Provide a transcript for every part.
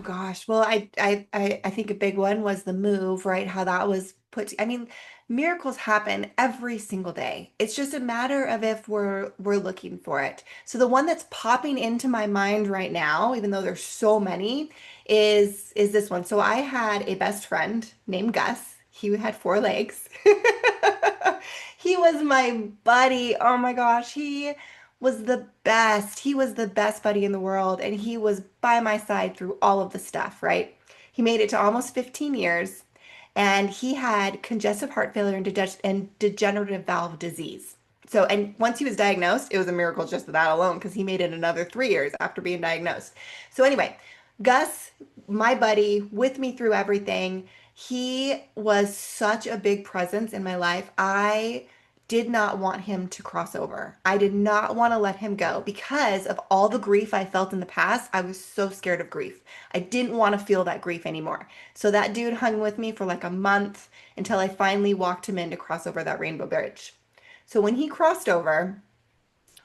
Oh gosh. Well, I think a big one was the move, right? How that was I mean, miracles happen every single day. It's just a matter of if we're looking for it. So the one that's popping into my mind right now, even though there's so many, is this one. So I had a best friend named Gus. He had four legs. He was my buddy. Oh my gosh, he was the best. He was the best buddy in the world, and he was by my side through all of the stuff, right? He made it to almost 15 years, and he had congestive heart failure and degenerative valve disease. So, and once he was diagnosed, it was a miracle just that alone because he made it another 3 years after being diagnosed. So, anyway, Gus, my buddy, with me through everything, he was such a big presence in my life. I did not want him to cross over. I did not want to let him go because of all the grief I felt in the past. I was so scared of grief. I didn't want to feel that grief anymore. So that dude hung with me for like a month until I finally walked him in to cross over that rainbow bridge. So when he crossed over,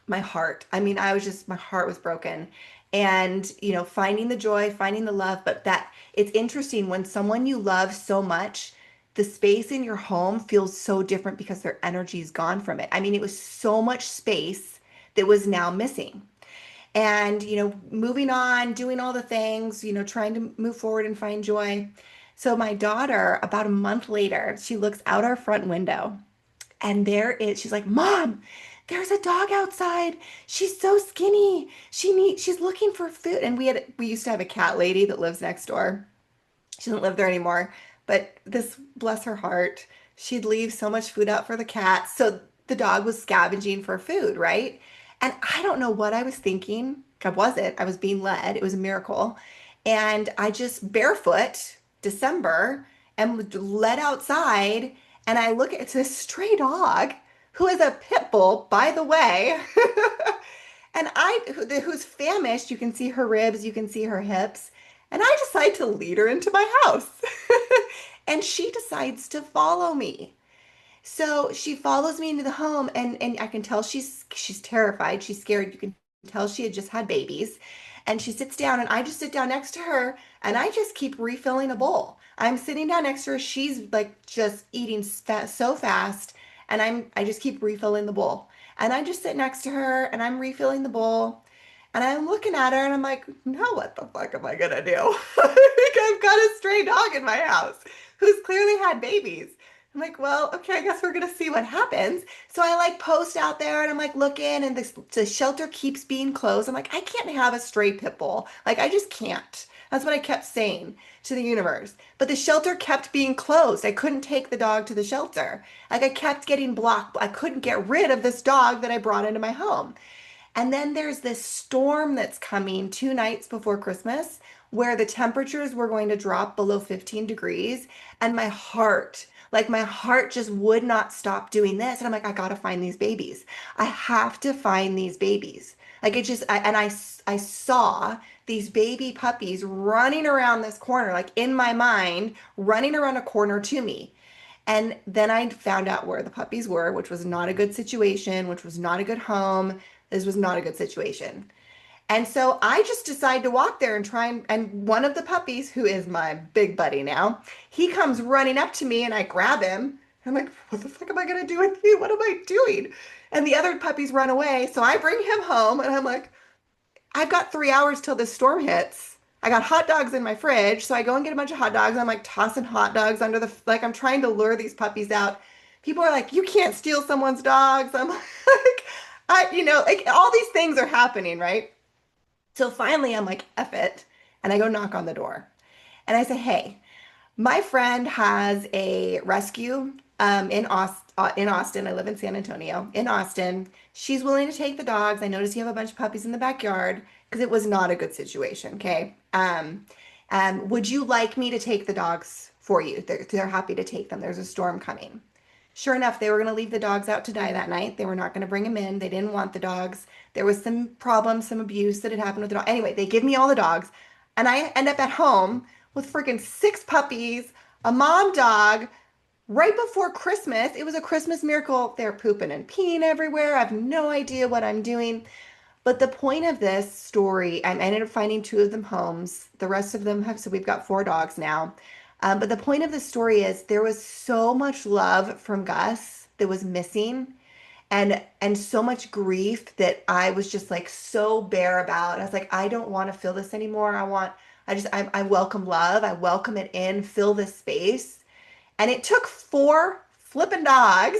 my heart. I mean, my heart was broken. And, finding the joy, finding the love, but that it's interesting when someone you love so much, the space in your home feels so different because their energy is gone from it. I mean, it was so much space that was now missing. And, moving on, doing all the things, trying to move forward and find joy. So my daughter, about a month later, she looks out our front window and she's like, Mom, there's a dog outside. She's so skinny. She's looking for food. And we used to have a cat lady that lives next door. She doesn't live there anymore, but this, bless her heart, she'd leave so much food out for the cat. So the dog was scavenging for food, right? And I don't know what I was thinking. I wasn't. I was being led. It was a miracle. And I just barefoot, December, and led outside. And I look at this stray dog who is a pit bull, by the way. And who's famished. You can see her ribs, you can see her hips. And I decide to lead her into my house. And she decides to follow me. So she follows me into the home and I can tell she's terrified. She's scared. You can tell she had just had babies. And she sits down and I just sit down next to her and I just keep refilling a bowl. I'm sitting down next to her. She's like just eating so fast and I just keep refilling the bowl. And I just sit next to her and I'm refilling the bowl. And I'm looking at her and I'm like, now what the fuck am I gonna do? Like I've got a stray dog in my house who's clearly had babies. I'm like, well, okay, I guess we're gonna see what happens. So I like post out there and I'm like looking and the shelter keeps being closed. I'm like, I can't have a stray pit bull. Like I just can't. That's what I kept saying to the universe. But the shelter kept being closed. I couldn't take the dog to the shelter. Like I kept getting blocked. I couldn't get rid of this dog that I brought into my home. And then there's this storm that's coming 2 nights before Christmas where the temperatures were going to drop below 15 degrees. And my heart just would not stop doing this. And I'm like, I gotta find these babies. I have to find these babies. Like it just, I saw these baby puppies running around this corner, like in my mind, running around a corner to me. And then I found out where the puppies were, which was not a good situation, which was not a good home. This was not a good situation. And so I just decided to walk there and try and one of the puppies, who is my big buddy now, he comes running up to me and I grab him. I'm like, what the fuck am I gonna do with you? What am I doing? And the other puppies run away. So I bring him home and I'm like, I've got 3 hours till this storm hits. I got hot dogs in my fridge. So I go and get a bunch of hot dogs. I'm like tossing hot dogs under like I'm trying to lure these puppies out. People are like, you can't steal someone's dogs. I'm like, like all these things are happening, right? So finally, I'm like, F it. And I go knock on the door. And I say, hey, my friend has a rescue in Austin. I live in San Antonio. In Austin, she's willing to take the dogs. I noticed you have a bunch of puppies in the backyard because it was not a good situation. Okay. Would you like me to take the dogs for you? They're happy to take them. There's a storm coming. Sure enough, they were going to leave the dogs out to die that night. They were not going to bring them in. They didn't want the dogs. There was some problems, some abuse that had happened with the dog. Anyway, they give me all the dogs, and I end up at home with freaking six puppies, a mom dog. Right before Christmas, it was a Christmas miracle. They're pooping and peeing everywhere. I have no idea what I'm doing. But the point of this story, I ended up finding two of them homes. The rest of them have, so we've got four dogs now. But the point of the story is there was so much love from Gus that was missing, and so much grief that I was just like so bare about. I was like, I don't want to feel this anymore. I welcome love. I welcome it in, fill this space. And it took four flippin' dogs,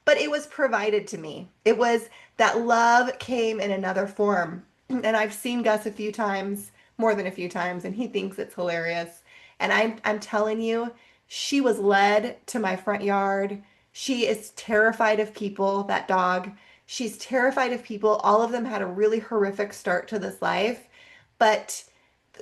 but it was provided to me. It was that love came in another form. And I've seen Gus a few times, more than a few times, and he thinks it's hilarious. And I'm telling you, she was led to my front yard. She is terrified of people, that dog. She's terrified of people. All of them had a really horrific start to this life. But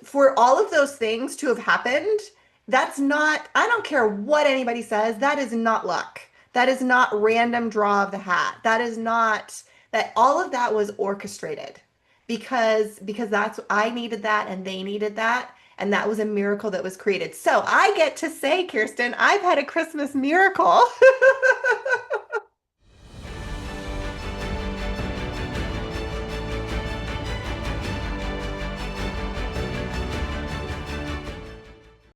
for all of those things to have happened, that's not, I don't care what anybody says, that is not luck. That is not random draw of the hat. That is not, that all of that was orchestrated because that's, I needed that and they needed that. And that was a miracle that was created. So I get to say, Kirsten, I've had a Christmas miracle.